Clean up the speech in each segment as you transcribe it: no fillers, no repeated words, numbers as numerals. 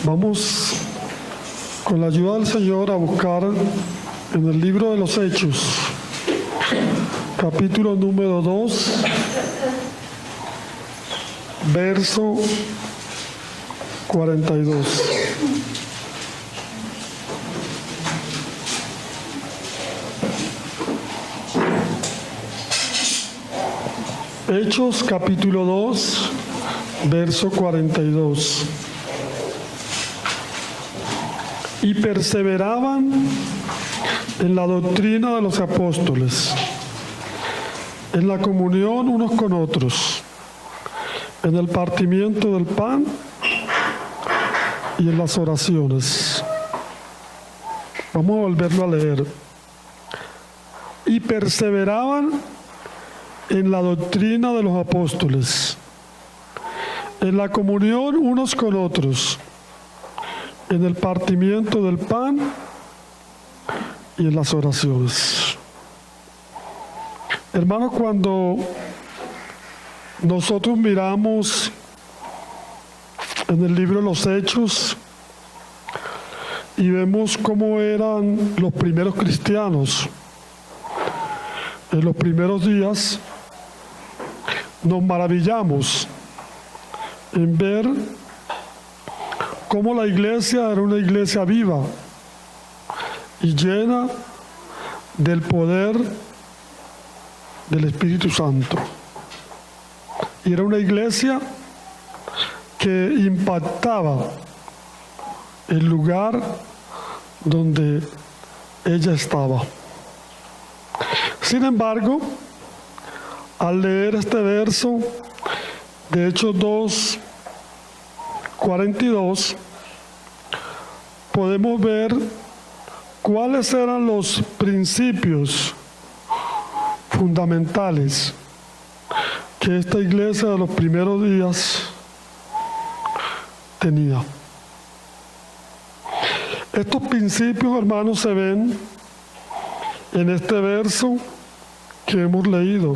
Vamos, con la ayuda del Señor, a buscar en el libro de los Hechos, capítulo número 2, verso 42. Hechos, capítulo 2, verso 42. Y perseveraban en la doctrina de los apóstoles, en la comunión unos con otros, en el partimiento del pan y en las oraciones. Vamos a volverlo a leer. Y perseveraban en la doctrina de los apóstoles, en la comunión unos con otros, en el partimiento del pan y en las oraciones. Hermanos, cuando nosotros miramos en el libro de los Hechos y vemos cómo eran los primeros cristianos en los primeros días, nos maravillamos en ver cómo la iglesia era una iglesia viva y llena del poder del Espíritu Santo. Y era una iglesia que impactaba el lugar donde ella estaba. Sin embargo, al leer este verso de Hechos 2, 42, podemos ver cuáles eran los principios fundamentales que esta iglesia de los primeros días tenía. Estos principios, hermanos, se ven en este verso que hemos leído.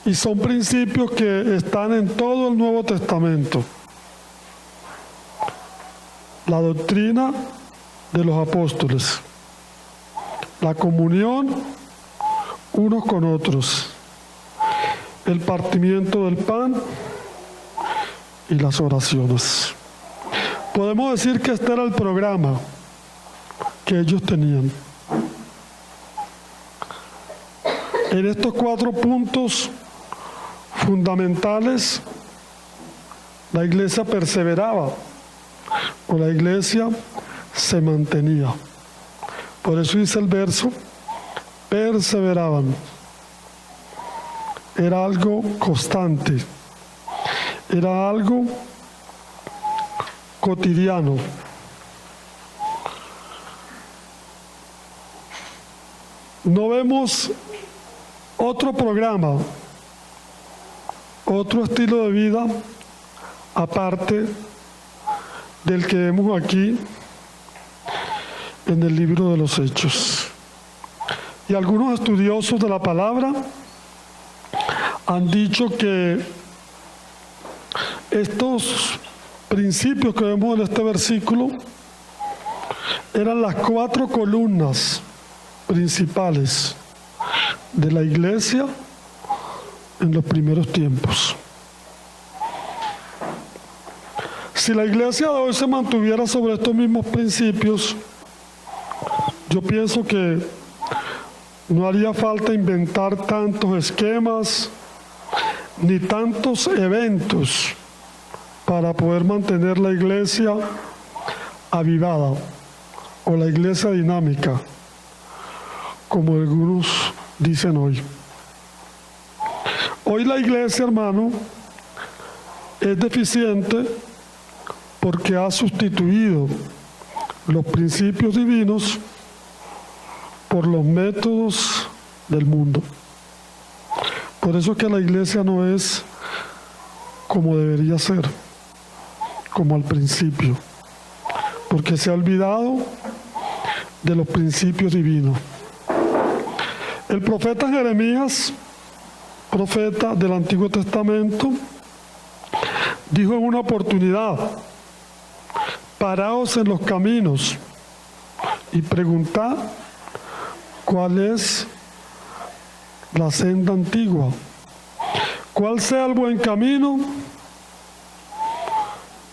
Y son principios que están en todo el Nuevo Testamento. La doctrina de los apóstoles, la comunión unos con otros, el partimiento del pan y las oraciones. Podemos decir que este era el programa que ellos tenían. En estos 4 puntos fundamentales, la iglesia perseveraba o la iglesia se mantenía. Por eso dice el verso, perseveraban. Era algo constante, era algo cotidiano. No vemos otro programa, otro estilo de vida aparte del que vemos aquí en el libro de los Hechos. Y algunos estudiosos de la palabra han dicho que estos principios que vemos en este versículo eran las 4 columnas principales de la iglesia en los primeros tiempos. Si la iglesia de hoy se mantuviera sobre estos mismos principios, yo pienso que no haría falta inventar tantos esquemas ni tantos eventos para poder mantener la iglesia avivada o la iglesia dinámica, como algunos dicen hoy. Hoy la iglesia, hermano, es deficiente porque ha sustituido los principios divinos por los métodos del mundo. Por eso es que la iglesia no es como debería ser, como al principio, porque se ha olvidado de los principios divinos. El profeta Jeremías, profeta del Antiguo Testamento, dijo en una oportunidad: paraos en los caminos y preguntad cuál es la senda antigua, cuál sea el buen camino,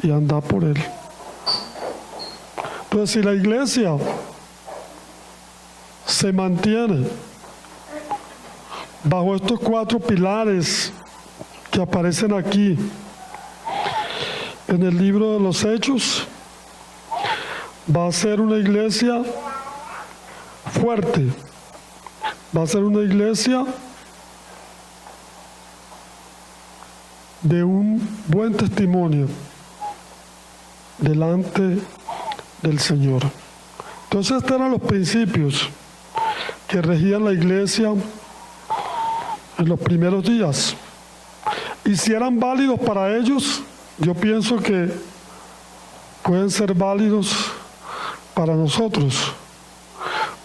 y andad por él. Entonces, si la iglesia se mantiene bajo estos 4 pilares que aparecen aquí en el libro de los Hechos, va a ser una iglesia fuerte, va a ser una iglesia de un buen testimonio delante del Señor. Entonces, estos eran los principios que regían la iglesia en los primeros días. Y si eran válidos para ellos, yo pienso que pueden ser válidos para nosotros,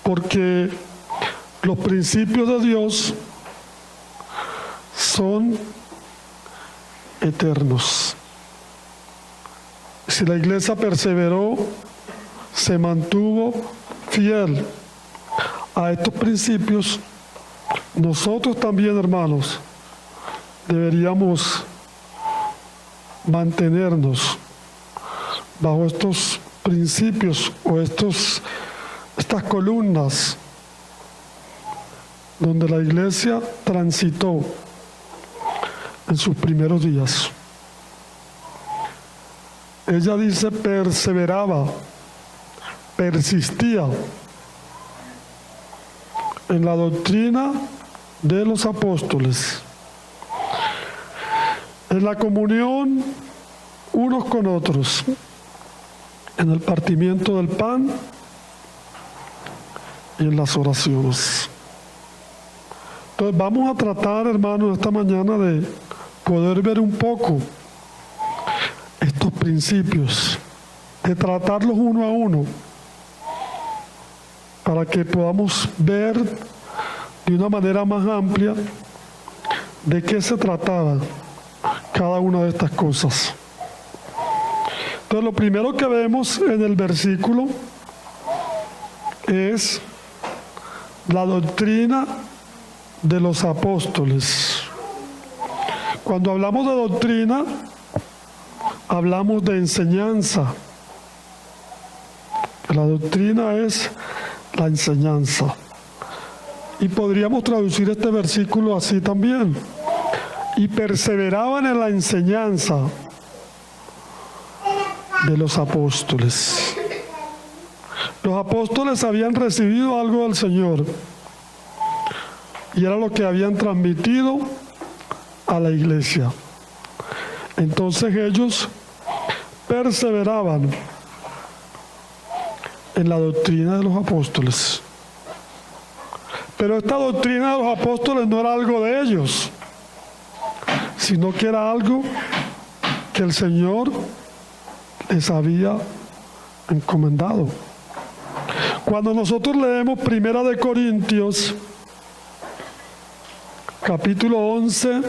porque los principios de Dios son eternos. Si la iglesia perseveró, se mantuvo fiel a estos principios, nosotros también, hermanos, deberíamos mantenernos bajo estos principios o estas columnas donde la iglesia transitó en sus primeros días. Ella dice: perseveraba, persistía en la doctrina de los apóstoles, en la comunión unos con otros, en el partimiento del pan y en las oraciones. Entonces vamos a tratar, hermanos, esta mañana de poder ver un poco estos principios, de tratarlos uno a uno, para que podamos ver de una manera más amplia de qué se trataba cada una de estas cosas. Entonces, lo primero que vemos en el versículo es la doctrina de los apóstoles. Cuando hablamos de doctrina, hablamos de enseñanza. La doctrina es la enseñanza. Y podríamos traducir este versículo así también: y perseveraban en la enseñanza de los apóstoles. Los apóstoles habían recibido algo del Señor y era lo que habían transmitido a la iglesia. Entonces ellos perseveraban en la doctrina de los apóstoles. Pero esta doctrina de los apóstoles no era algo de ellos, sino que era algo que el Señor les había encomendado. Cuando nosotros leemos 1 Corintios, capítulo 11,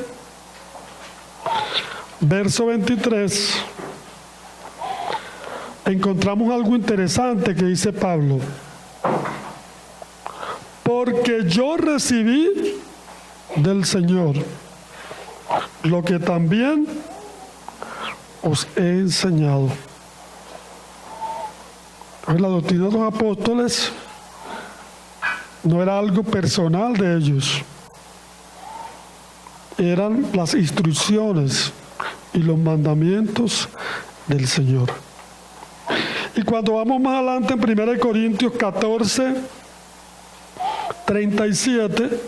verso 23, encontramos algo interesante que dice Pablo: porque yo recibí del Señor lo que también os he enseñado. La doctrina de los apóstoles no era algo personal de ellos, eran las instrucciones y los mandamientos del Señor. Y cuando vamos más adelante en 1 Corintios 14, 37,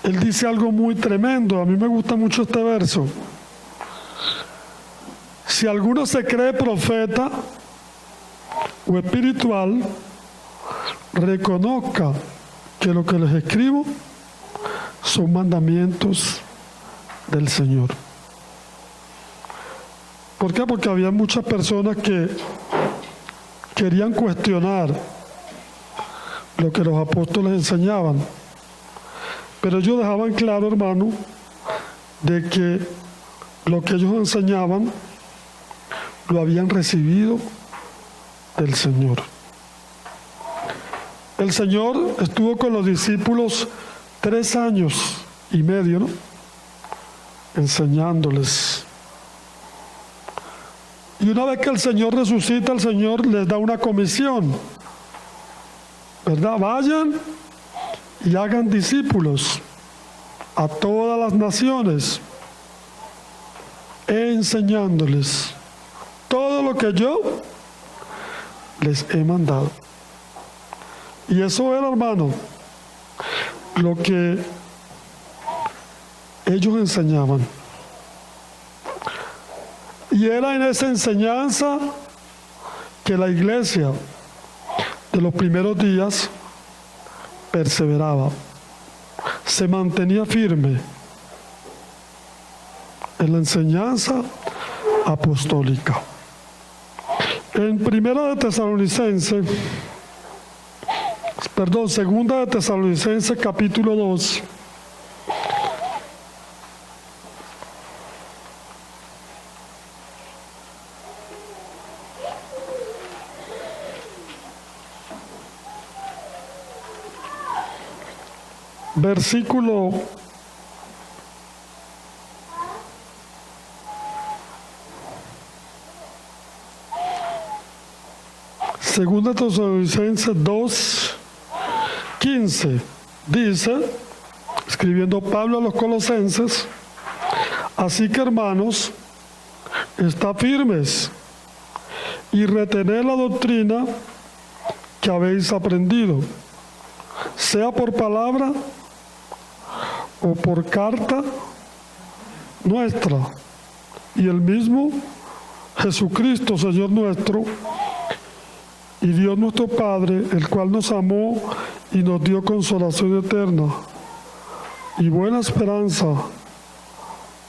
él dice algo muy tremendo. A mí me gusta mucho este verso. Si alguno se cree profeta o espiritual, reconozca que lo que les escribo son mandamientos del Señor. ¿Por qué? Porque había muchas personas que querían cuestionar lo que los apóstoles enseñaban, pero ellos dejaban claro, hermano, de que lo que ellos enseñaban lo habían recibido del Señor. El Señor estuvo con los discípulos 3 años y medio, ¿no?, enseñándoles. Y una vez que el Señor resucita, el Señor les da una comisión, ¿verdad? Vayan y hagan discípulos a todas las naciones, enseñándoles todo lo que yo les he mandado. Y eso era, hermano, lo que ellos enseñaban. Y era en esa enseñanza que la iglesia de los primeros días perseveraba, se mantenía firme en la enseñanza apostólica. En Segunda de Tesalonicenses capítulo 2, versículo 2 Tesalonicenses 2:15 dice, escribiendo Pablo a los colosenses: así que, hermanos, estad firmes y retened la doctrina que habéis aprendido, sea por palabra o por carta nuestra, y el mismo Jesucristo, Señor nuestro, y Dios nuestro Padre, el cual nos amó y nos dio consolación eterna y buena esperanza,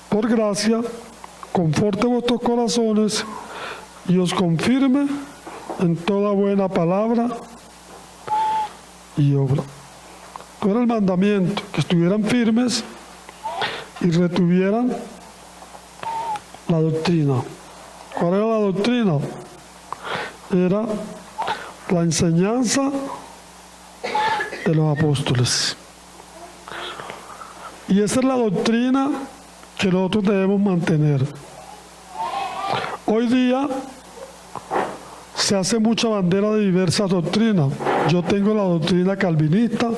por gracia, conforte vuestros corazones y os confirme en toda buena palabra y obra. Era el mandamiento, que estuvieran firmes y retuvieran la doctrina. ¿Cuál era la doctrina? Era la enseñanza de los apóstoles. Y esa es la doctrina que nosotros debemos mantener. Hoy día se hace mucha bandera de diversas doctrinas. Yo tengo la doctrina calvinista,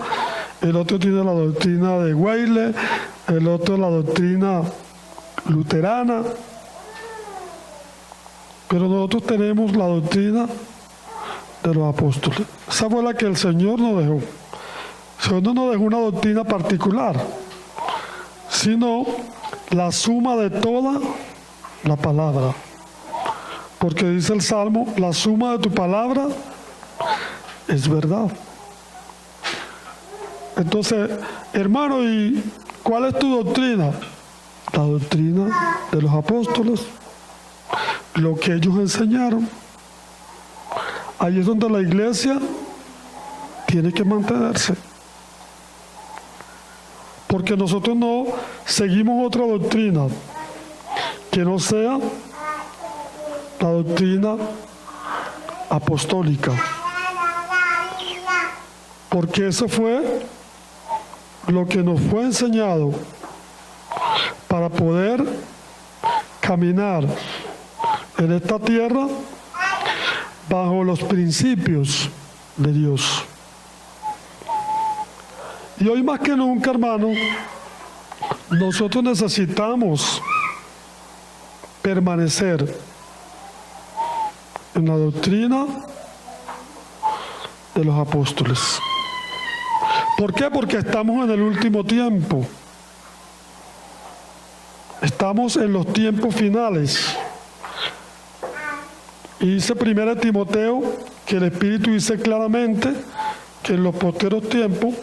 el otro tiene la doctrina de Weile, el otro la doctrina luterana, pero nosotros tenemos la doctrina de los apóstoles. Esa fue la que el Señor nos dejó. El Señor no nos dejó una doctrina particular, sino la suma de toda la palabra. Porque dice el Salmo, la suma de tu palabra es verdad. Entonces, hermano, ¿y cuál es tu doctrina? La doctrina de los apóstoles, lo que ellos enseñaron. Ahí es donde la iglesia tiene que mantenerse. Porque nosotros no seguimos otra doctrina que no sea la doctrina apostólica. Porque eso fue lo que nos fue enseñado para poder caminar en esta tierra bajo los principios de Dios. Y hoy más que nunca, hermano, nosotros necesitamos permanecer en la doctrina de los apóstoles. ¿Por qué? Porque estamos en el último tiempo. Estamos en los tiempos finales. Y dice 1 Timoteo que el Espíritu dice claramente que en los posteros tiempos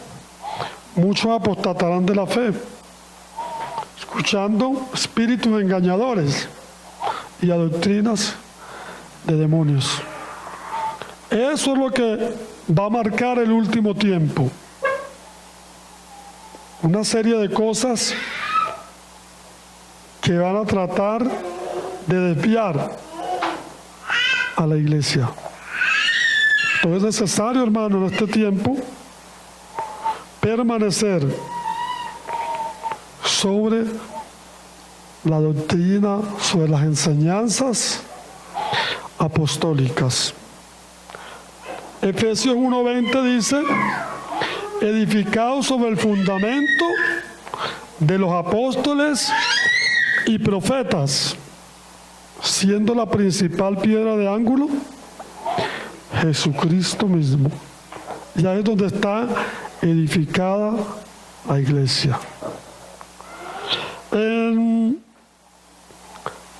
muchos apostatarán de la fe, escuchando espíritus engañadores y a doctrinas de demonios. Eso es lo que va a marcar el último tiempo. Una serie de cosas que van a tratar de desviar a la iglesia. Entonces es necesario, hermano, en este tiempo permanecer sobre la doctrina, sobre las enseñanzas apostólicas. Efesios 1:20 dice: edificados sobre el fundamento de los apóstoles y profetas, siendo la principal piedra de ángulo Jesucristo mismo. Y ahí es donde está edificada la iglesia. En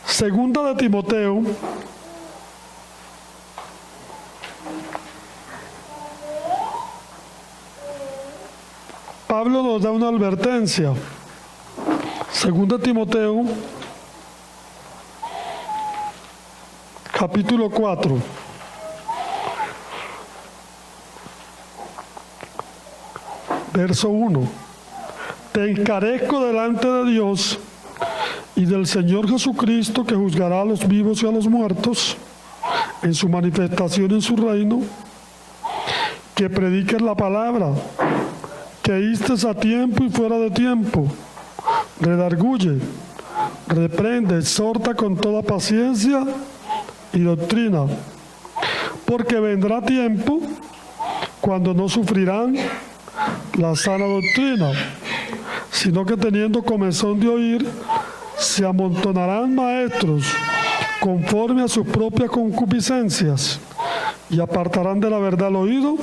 segunda de Timoteo, Pablo nos da una advertencia. Segunda de Timoteo, capítulo 4. Verso 1. Te encarezco delante de Dios y del Señor Jesucristo, que juzgará a los vivos y a los muertos en su manifestación en su reino, que prediques la palabra, que instes a tiempo y fuera de tiempo, redarguye, reprende, exhorta con toda paciencia y doctrina, porque vendrá tiempo cuando no sufrirán la sana doctrina, sino que teniendo comezón de oír, se amontonarán maestros conforme a sus propias concupiscencias, y apartarán de la verdad el oído,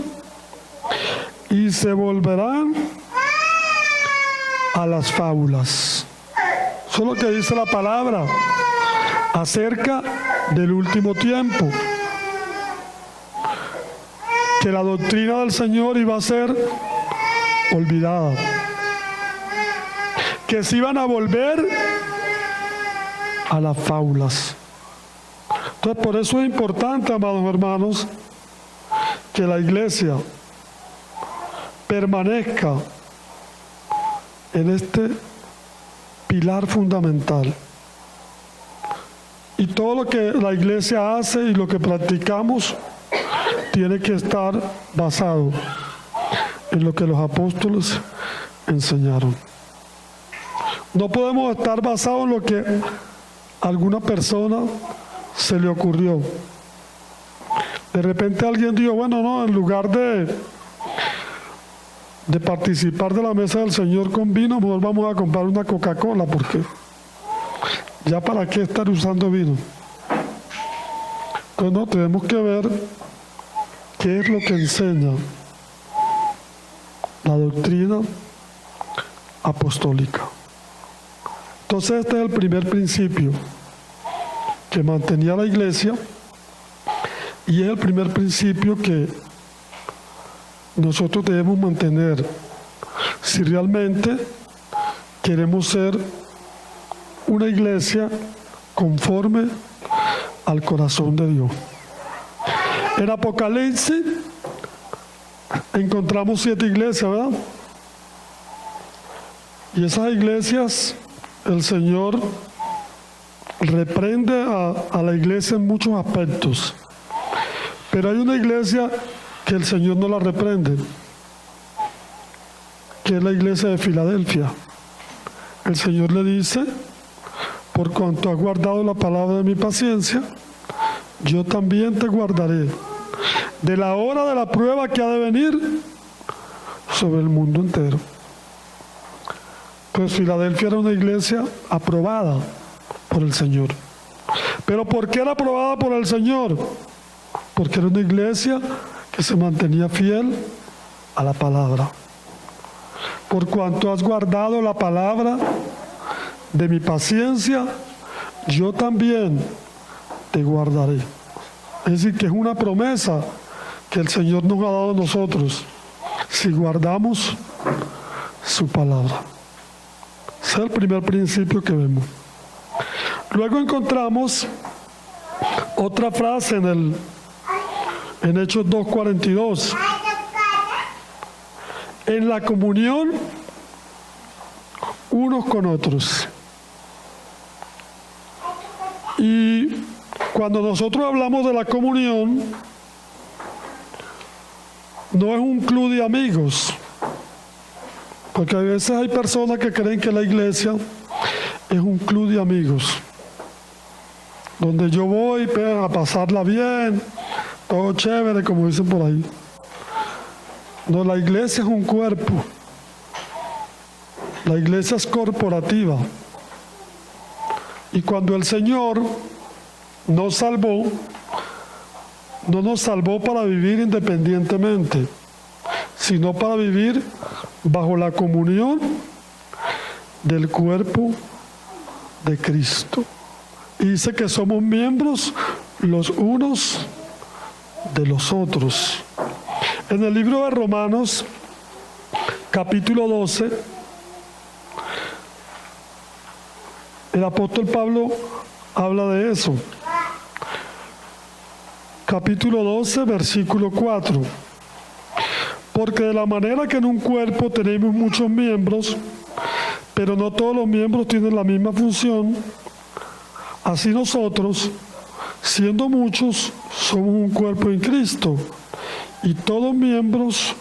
y se volverán a las fábulas. Eso es lo que dice la palabra acerca del último tiempo, que la doctrina del Señor iba a ser olvidada, que se iban a volver a las fábulas. Entonces, por eso es importante, amados hermanos, que la iglesia permanezca en este pilar fundamental. Y todo lo que la iglesia hace y lo que practicamos tiene que estar basado en lo que los apóstoles enseñaron. No podemos estar basados en lo que a alguna persona se le ocurrió. De repente alguien dijo, bueno, no, en lugar de participar de la mesa del Señor con vino, mejor vamos a comprar una Coca-Cola, porque ya para qué estar usando vino. Entonces no, tenemos que ver qué es lo que enseña la doctrina apostólica. Entonces este es el primer principio que mantenía la iglesia, y es el primer principio que nosotros debemos mantener si realmente queremos ser una iglesia conforme al corazón de Dios. En Apocalipsis encontramos 7 iglesias, ¿verdad? Y esas iglesias el Señor reprende a la iglesia en muchos aspectos, pero hay una iglesia que el Señor no la reprende, que es la iglesia de Filadelfia. El Señor le dice: por cuanto has guardado la palabra de mi paciencia, yo también te guardaré de la hora de la prueba que ha de venir sobre el mundo entero. Pues Filadelfia era una iglesia aprobada por el Señor. ¿Pero por qué era aprobada por el Señor? Porque era una iglesia que se mantenía fiel a la palabra. Por cuanto has guardado la palabra de mi paciencia, yo también te guardaré. Es decir, que es una promesa que el Señor nos ha dado a nosotros si guardamos su palabra. Ese es el primer principio que vemos. Luego encontramos otra frase en Hechos 2:42. En la comunión unos con otros. Cuando nosotros hablamos de la comunión, no es un club de amigos, porque a veces hay personas que creen que la iglesia es un club de amigos, donde yo voy a pasarla bien, todo chévere, como dicen por ahí. No, la iglesia es un cuerpo. La iglesia es corporativa. Y cuando el Señor nos salvó, no nos salvó para vivir independientemente, sino para vivir bajo la comunión del cuerpo de Cristo. Y dice que somos miembros los unos de los otros. En el libro de Romanos, capítulo 12, el apóstol Pablo habla de eso. Capítulo 12, versículo 4. Porque de la manera que en un cuerpo tenemos muchos miembros, pero no todos los miembros tienen la misma función, así nosotros, siendo muchos, somos un cuerpo en Cristo, y todos miembros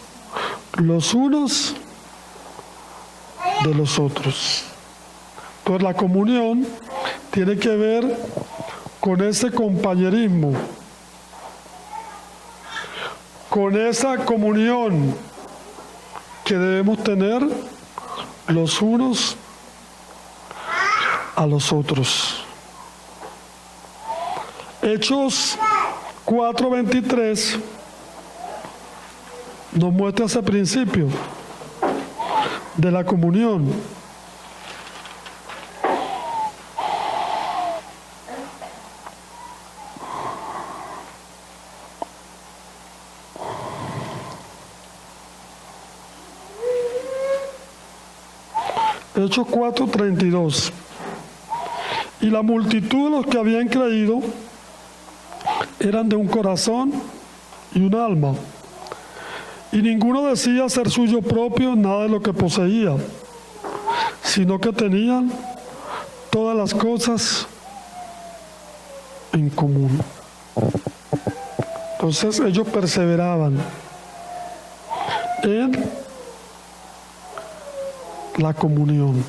los unos de los otros. Entonces la comunión tiene que ver con ese compañerismo, con esa comunión que debemos tener los unos a los otros. Hechos 4:23 nos muestra ese principio de la comunión. Hechos 4:32. Y la multitud de los que habían creído eran de un corazón y un alma. Y ninguno decía ser suyo propio nada de lo que poseía, sino que tenían todas las cosas en común. Entonces ellos perseveraban en la comunión.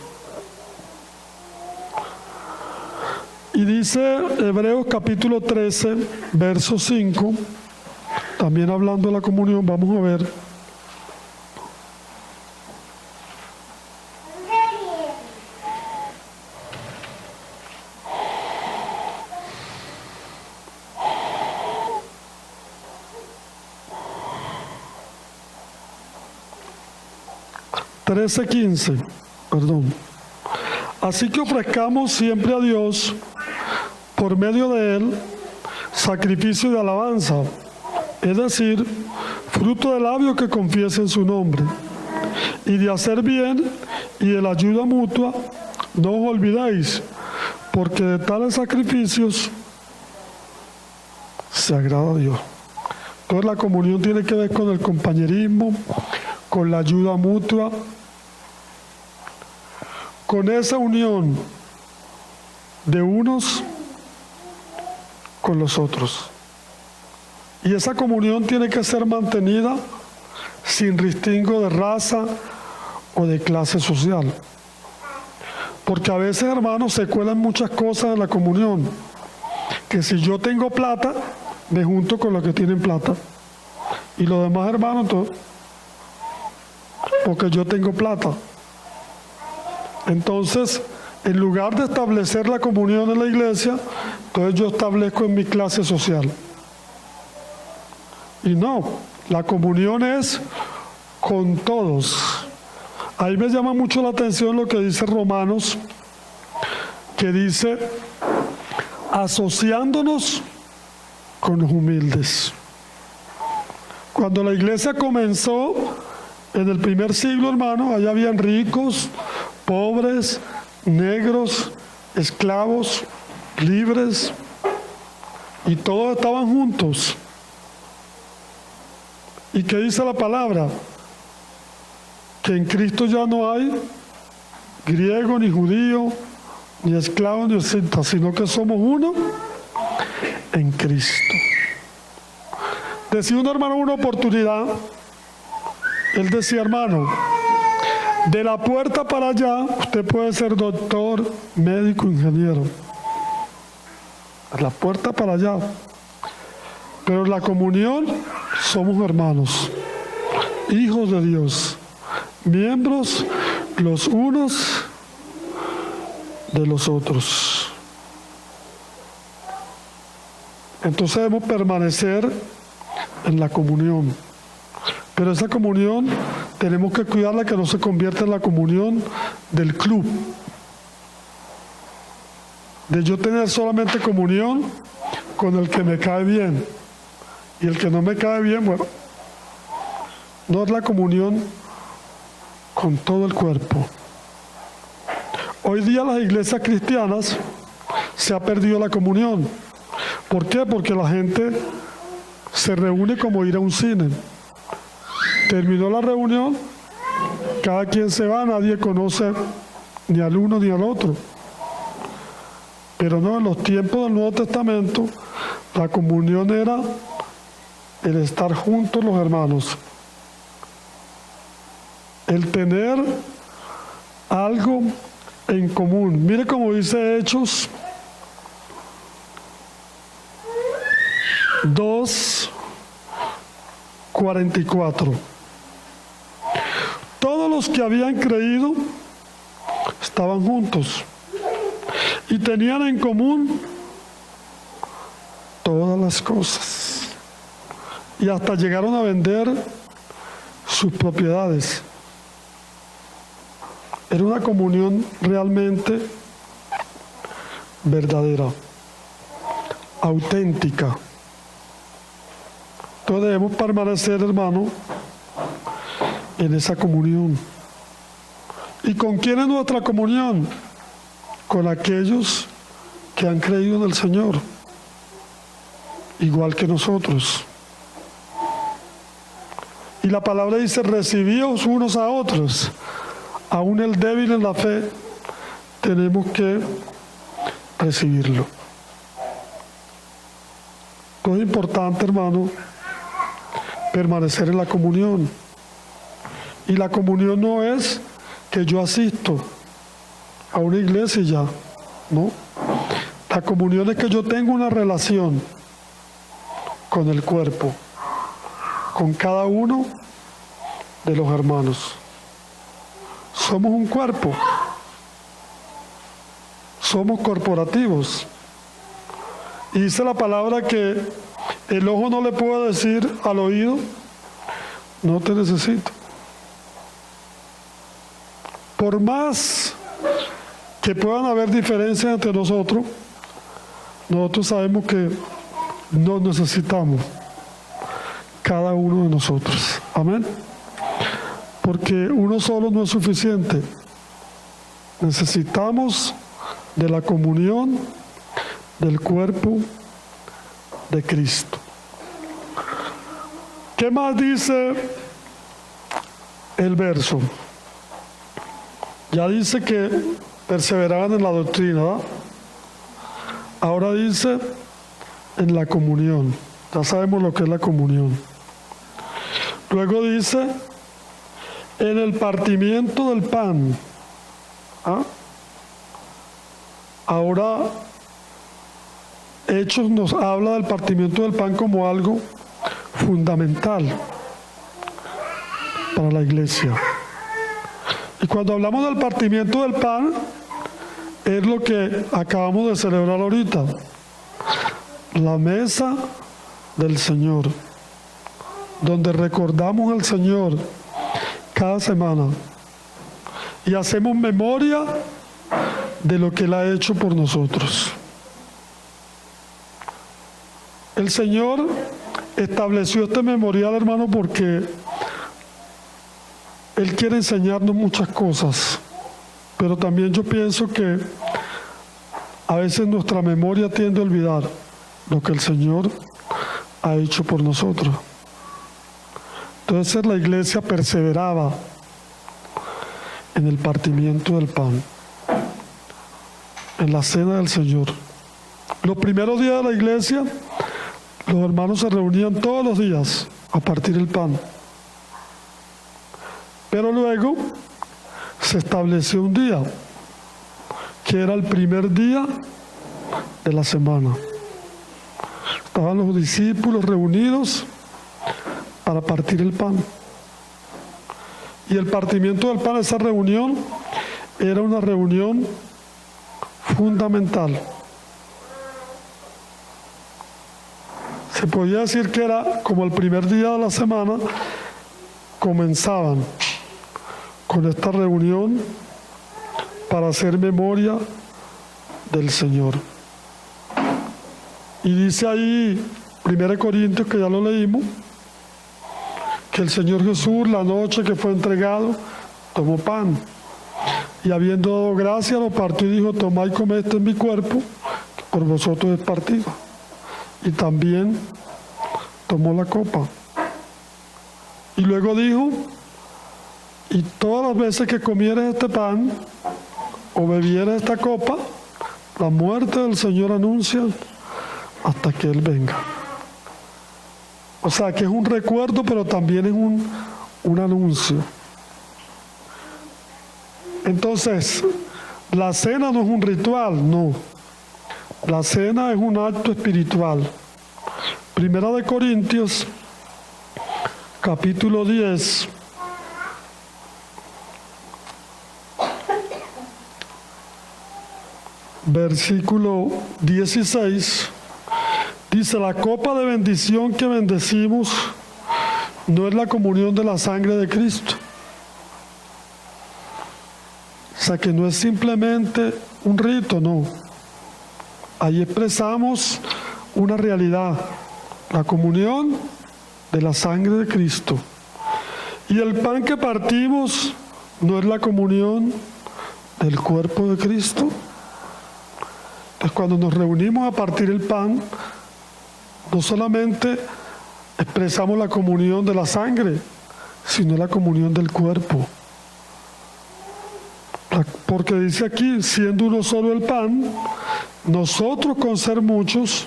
Y dice Hebreos capítulo 13, verso 5, también hablando de la comunión, vamos a ver. Perdón. Así que ofrezcamos siempre a Dios, por medio de Él, sacrificio de alabanza, es decir, fruto de labios que confiesen su nombre, y de hacer bien y de la ayuda mutua, no os olvidéis, porque de tales sacrificios se agrada a Dios. Entonces la comunión tiene que ver con el compañerismo, con la ayuda mutua, con esa unión de unos con los otros. Y esa comunión tiene que ser mantenida sin distingo de raza o de clase social. Porque a veces, hermanos, se cuelan muchas cosas en la comunión. Que si yo tengo plata, me junto con los que tienen plata. Y los demás hermanos, todo, porque yo tengo plata. Entonces, en lugar de establecer la comunión en la iglesia, entonces yo establezco en mi clase social. Y no, la comunión es con todos. Ahí me llama mucho la atención lo que dice Romanos, que dice, asociándonos con los humildes. Cuando la iglesia comenzó, en el primer siglo, hermano, allá habían ricos, pobres, negros, esclavos, libres, y todos estaban juntos. ¿Y qué dice la palabra? Que en Cristo ya no hay griego, ni judío, ni esclavo, ni escita, sino que somos uno en Cristo. Decía un hermano en una oportunidad, él decía, hermano, de la puerta para allá, usted puede ser doctor, médico, ingeniero. De la puerta para allá. Pero en la comunión somos hermanos, hijos de Dios, miembros los unos de los otros. Entonces debemos permanecer en la comunión. Pero esa comunión tenemos que cuidarla, que no se convierta en la comunión del club. De yo tener solamente comunión con el que me cae bien. Y el que no me cae bien, bueno, no es la comunión con todo el cuerpo. Hoy día las iglesias cristianas se ha perdido la comunión. ¿Por qué? Porque la gente se reúne como ir a un cine. Terminó la reunión, cada quien se va, nadie conoce ni al uno ni al otro. Pero no, en los tiempos del Nuevo Testamento, la comunión era el estar juntos los hermanos. El tener algo en común. Mire cómo dice Hechos 2:44. Todos los que habían creído estaban juntos y tenían en común todas las cosas, y hasta llegaron a vender sus propiedades. Era una comunión realmente verdadera, auténtica. Entonces debemos permanecer, hermano, en esa comunión. ¿Y con quién es nuestra comunión? Con aquellos que han creído en el Señor, igual que nosotros. Y la palabra dice, recibíos unos a otros. Aún el débil en la fe, tenemos que recibirlo. Entonces es importante, hermano, permanecer en la comunión. Y la comunión no es que yo asisto a una iglesia y ya, ¿no? La comunión es que yo tengo una relación con el cuerpo, con cada uno de los hermanos. Somos un cuerpo, somos corporativos. Y dice la palabra que el ojo no le puede decir al oído, no te necesito. Por más que puedan haber diferencias entre nosotros, nosotros sabemos que nos necesitamos, cada uno de nosotros. Amén. Porque uno solo no es suficiente. Necesitamos de la comunión del cuerpo de Cristo. ¿Qué más dice el verso? Ya dice que perseveraban en la doctrina, ¿verdad? Ahora dice en la comunión. Ya sabemos lo que es la comunión. Luego dice en el partimiento del pan. ¿Ah? Ahora Hechos nos habla del partimiento del pan como algo fundamental para la iglesia. Y cuando hablamos del partimiento del pan, es lo que acabamos de celebrar ahorita, la mesa del Señor, donde recordamos al Señor cada semana y hacemos memoria de lo que Él ha hecho por nosotros. El Señor estableció este memorial, hermano, porque Él quiere enseñarnos muchas cosas, pero también yo pienso que a veces nuestra memoria tiende a olvidar lo que el Señor ha hecho por nosotros. Entonces la iglesia perseveraba en el partimiento del pan, en la cena del Señor, Los primeros días de la iglesia, los hermanos se reunían todos los días a partir el pan. Pero luego se estableció un día, que era el primer día de la semana. Estaban los discípulos reunidos para partir el pan. Y el partimiento del pan, esa reunión, era una reunión fundamental. Se podía decir que era como el primer día de la semana. Comenzaban con esta reunión para hacer memoria del Señor. Y dice ahí, 1 Corintios, que ya lo leímos, que el Señor Jesús, la noche que fue entregado, tomó pan. Y habiendo dado gracias, lo partió y dijo: tomad y comed, este es mi cuerpo, que por vosotros es partido. Y también tomó la copa. Y luego dijo: y todas las veces que comieres este pan o bebieres esta copa, la muerte del Señor anuncia hasta que Él venga. O sea, que es un recuerdo, pero también es un anuncio. Entonces, la cena no es un ritual, no. La cena es un acto espiritual. Primera de Corintios, capítulo 10. Versículo 16. Dice: la copa de bendición que bendecimos no es la comunión de la sangre de Cristo. O sea, que no es simplemente un rito, no. Ahí expresamos una realidad, la comunión de la sangre de Cristo. Y el pan que partimos no es la comunión del cuerpo de Cristo. Entonces, cuando nos reunimos a partir el pan, no solamente expresamos la comunión de la sangre, sino la comunión del cuerpo. Porque dice aquí: siendo uno solo el pan, nosotros con ser muchos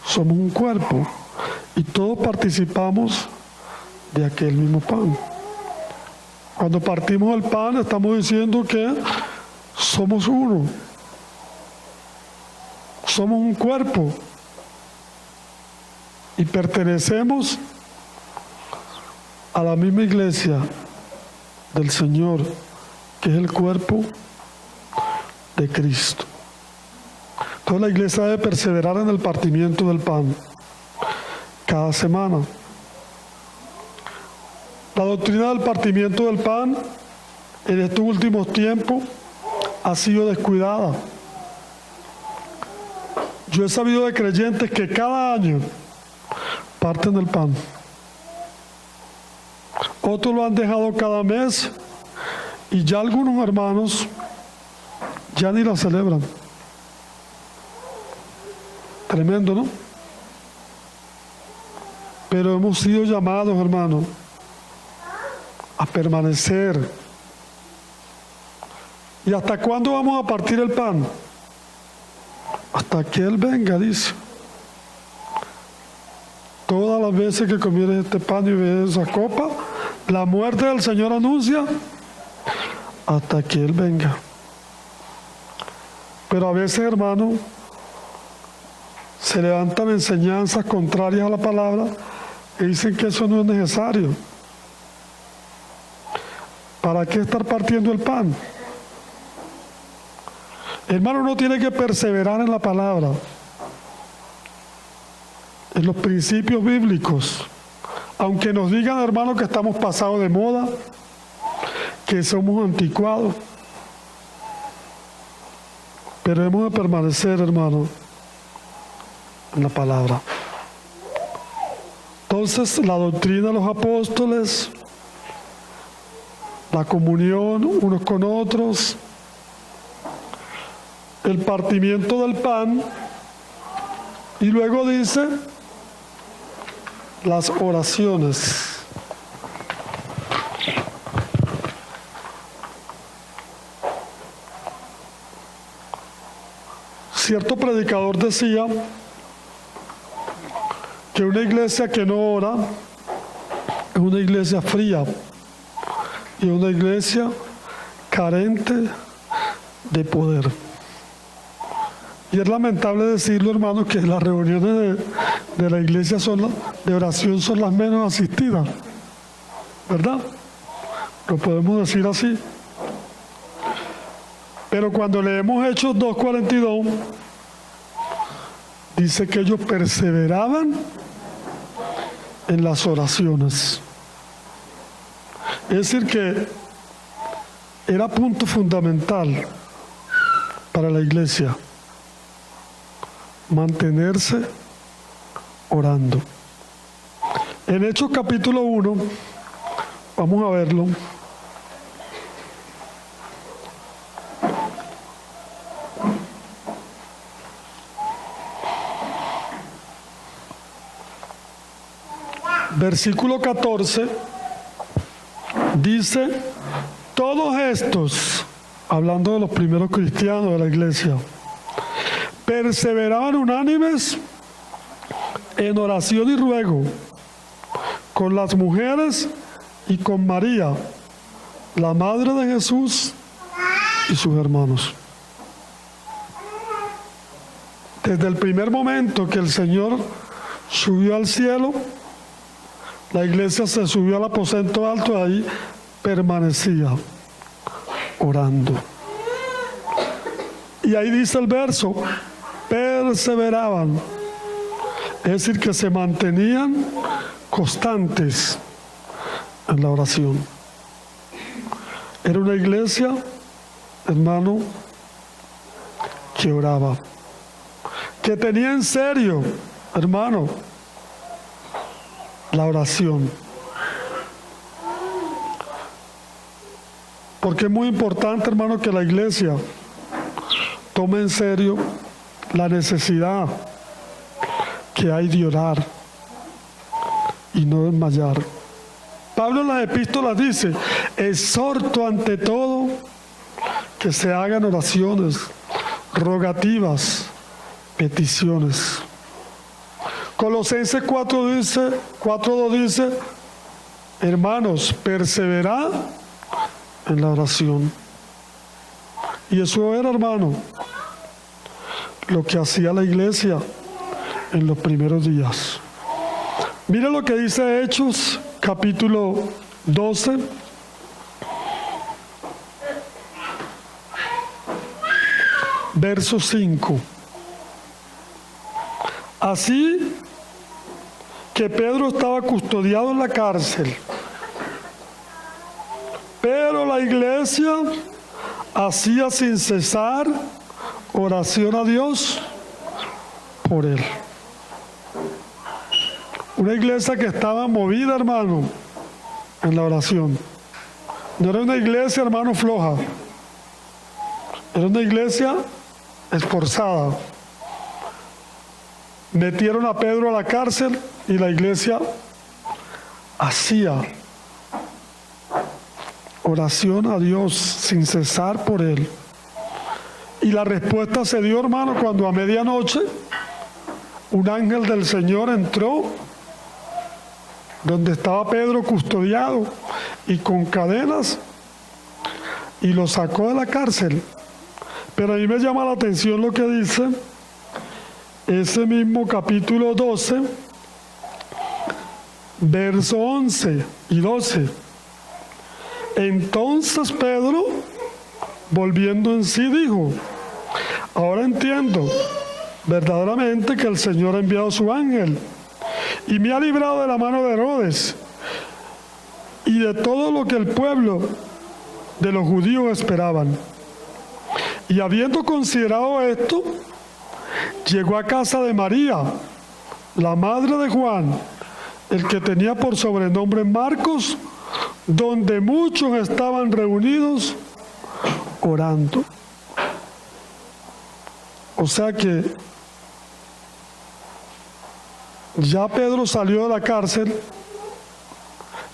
somos un cuerpo y todos participamos de aquel mismo pan. Cuando partimos el pan, estamos diciendo que somos uno, somos un cuerpo y pertenecemos a la misma iglesia del Señor, que es el cuerpo de Cristo. Entonces la iglesia debe perseverar en el partimiento del pan cada semana. La doctrina del partimiento del pan en estos últimos tiempos ha sido descuidada. Yo he sabido de creyentes que cada año parten el pan. Otros lo han dejado cada mes y ya algunos hermanos ya ni la celebran. Tremendo, ¿no? Pero hemos sido llamados, hermanos, a permanecer. ¿Y hasta cuándo vamos a partir el pan? Hasta que Él venga, dice. Todas las veces que comieres este pan y bebes esa copa, la muerte del Señor anuncia hasta que Él venga. Pero a veces, hermano, se levantan enseñanzas contrarias a la palabra y dicen que eso no es necesario. ¿Para qué estar partiendo el pan? Hermano, uno tiene que perseverar en la palabra, en los principios bíblicos. Aunque nos digan, hermano, que estamos pasados de moda, que somos anticuados, pero hemos de permanecer, hermano, en la palabra. Entonces, la doctrina de los apóstoles, la comunión unos con otros, el partimiento del pan, y luego dice las oraciones. cierto predicador decía que una iglesia que no ora es una iglesia fría y una iglesia carente de poder. Y es lamentable decirlo, hermanos, que las reuniones de la iglesia de oración son las menos asistidas, ¿verdad? Lo podemos decir así. Pero cuando leemos Hechos 2:42, dice que ellos perseveraban en las oraciones. Es decir, que era punto fundamental para la iglesia mantenerse orando. En Hechos capítulo 1, vamos a verlo. Versículo 14 dice: todos estos, hablando de los primeros cristianos de la iglesia, perseveraban unánimes en oración y ruego con las mujeres y con María, la madre de Jesús, y sus hermanos. Desde el primer momento que el Señor subió al cielo, la iglesia se subió al aposento alto y ahí permanecía orando. Y ahí dice el verso: perseveraban, es decir, que se mantenían constantes en la oración. Era una iglesia, hermano, que oraba, que tenía en serio, hermano, la oración. Porque es muy importante, hermano, que la iglesia tome en serio la necesidad que hay de orar y no desmayar. Pablo en las epístolas dice: exhorto ante todo que se hagan oraciones, rogativas, peticiones. Colosenses 4:2 dice: hermanos, perseverad en la oración. Y eso era, hermano, lo que hacía la iglesia en los primeros días. Mire lo que dice Hechos capítulo 12. Verso 5. Así que Pedro estaba custodiado en la cárcel, pero la iglesia hacía sin cesar oración a Dios por él. Una iglesia que estaba movida, hermano, en la oración. No era una iglesia, hermano, floja. Era una iglesia esforzada. Metieron a Pedro a la cárcel y la iglesia hacía oración a Dios sin cesar por él. Y la respuesta se dio, hermano, cuando a medianoche un ángel del Señor entró donde estaba Pedro custodiado y con cadenas y lo sacó de la cárcel. Pero a mí me llama la atención lo que dice ese mismo capítulo 12, verso 11 y 12. Entonces Pedro, volviendo en sí, dijo: ahora entiendo verdaderamente que el Señor ha enviado su ángel y me ha librado de la mano de Herodes y de todo lo que el pueblo de los judíos esperaban. Y habiendo considerado esto, llegó a casa de María, la madre de Juan, el que tenía por sobrenombre Marcos, donde muchos estaban reunidos orando. O sea que ya Pedro salió de la cárcel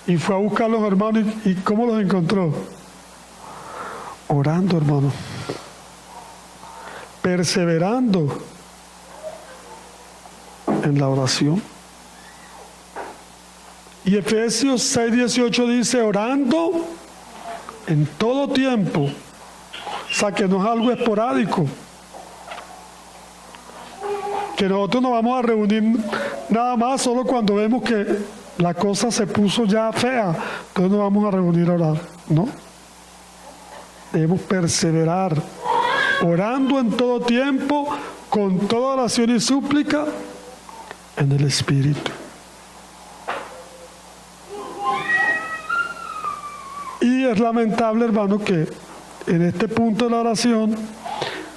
y fue a buscar a los hermanos. ¿Y cómo los encontró? Orando, hermano. perseverando en la oración. Y Efesios 6:18 dice, orando en todo tiempo. O sea, que no es algo esporádico. Que nosotros nos vamos a reunir nada más solo cuando vemos que la cosa se puso ya fea. Entonces nos vamos a reunir a orar. No. Debemos perseverar. Orando en todo tiempo, con toda oración y súplica, en el Espíritu. Y es lamentable, hermano, que en este punto de la oración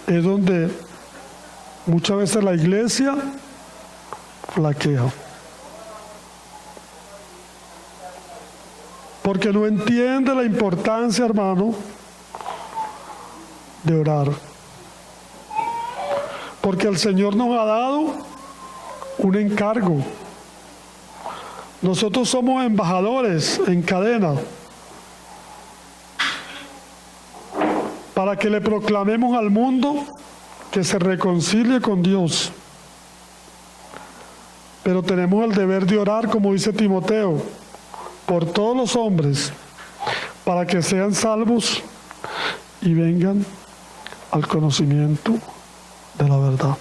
es donde muchas veces la iglesia flaquea. Porque no entiende la importancia, hermano, de orar. Porque el Señor nos ha dado un encargo. Nosotros somos embajadores en cadena para que le proclamemos al mundo que se reconcilie con Dios. Pero tenemos el deber de orar, como dice Timoteo, por todos los hombres, para que sean salvos y vengan al conocimiento de la verdad.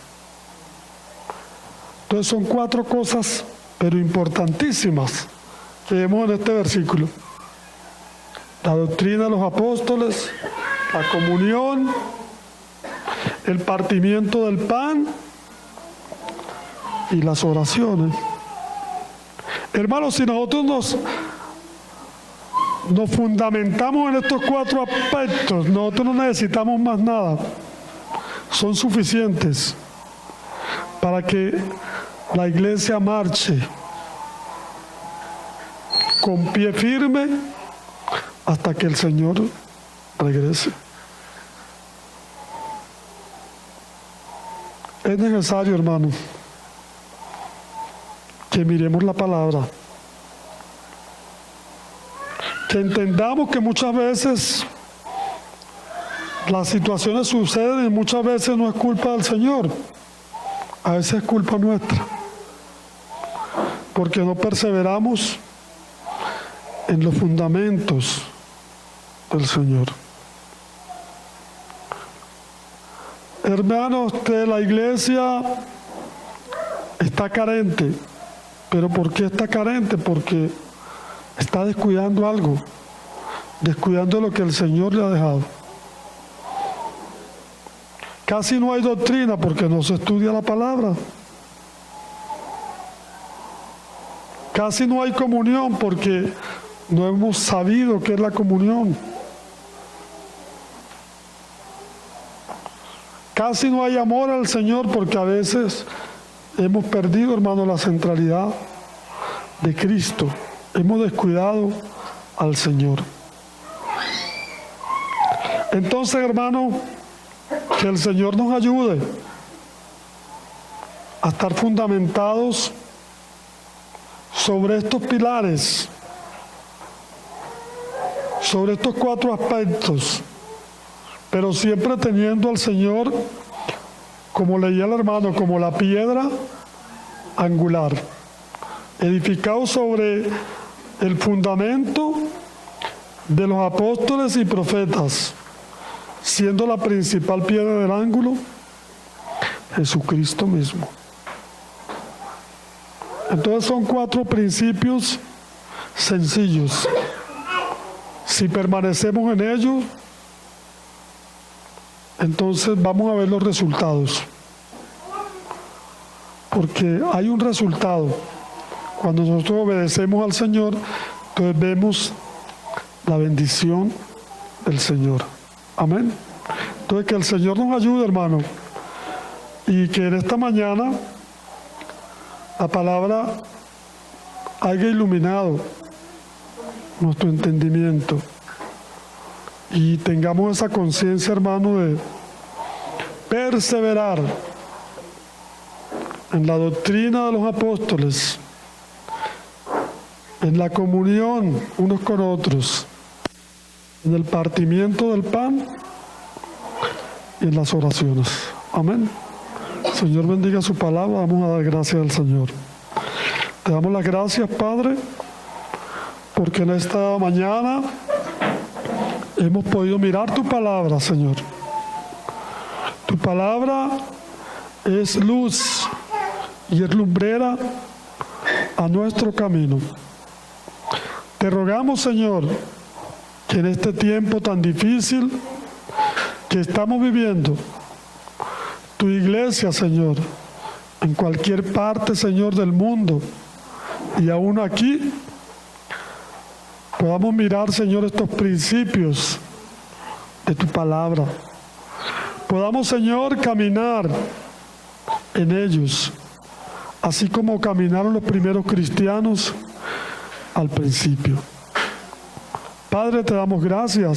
Entonces son 4 cosas, pero importantísimas, que vemos en este versículo. La doctrina de los apóstoles, la comunión, el partimiento del pan y las oraciones. Hermanos, si nosotros nos fundamentamos en estos 4 aspectos, nosotros no necesitamos más nada. Son suficientes para que la iglesia marche con pie firme hasta que el Señor regrese. Es necesario, hermano, que miremos la palabra, que entendamos que muchas veces las situaciones suceden y muchas veces no es culpa del Señor, a veces es culpa nuestra, porque no perseveramos en los fundamentos del Señor. Hermanos, la iglesia está carente. ¿Pero por qué está carente? Porque está descuidando algo, descuidando lo que el Señor le ha dejado. Casi no hay doctrina porque no se estudia la palabra. Casi no hay comunión porque no hemos sabido qué es la comunión. Casi no hay amor al Señor porque a veces hemos perdido, hermano, la centralidad de Cristo. Hemos descuidado al Señor. Entonces, hermano, que el Señor nos ayude a estar fundamentados sobre estos pilares, sobre estos 4 aspectos, pero siempre teniendo al Señor, como leía el hermano, como la piedra angular, edificado sobre el fundamento de los apóstoles y profetas, siendo la principal piedra del ángulo Jesucristo mismo. Entonces son 4 principios sencillos. Si permanecemos en ellos, entonces vamos a ver los resultados. Porque hay un resultado. Cuando nosotros obedecemos al Señor, entonces vemos la bendición del Señor. Amén. Entonces que el Señor nos ayude, hermano. Y que en esta mañana la palabra haya iluminado nuestro entendimiento. Y tengamos esa conciencia, hermano, de perseverar en la doctrina de los apóstoles, en la comunión unos con otros, en el partimiento del pan y en las oraciones. Amén. Señor, bendiga su palabra. Vamos a dar gracias al Señor. Te damos las gracias, Padre, porque en esta mañana hemos podido mirar tu palabra, Señor. Tu palabra es luz y es lumbrera a nuestro camino. Te rogamos, Señor, que en este tiempo tan difícil que estamos viviendo, tu iglesia, Señor, en cualquier parte, Señor, del mundo y aún aquí, podamos mirar, Señor, estos principios de tu palabra. Podamos, Señor, caminar en ellos, así como caminaron los primeros cristianos al principio. Padre, te damos gracias.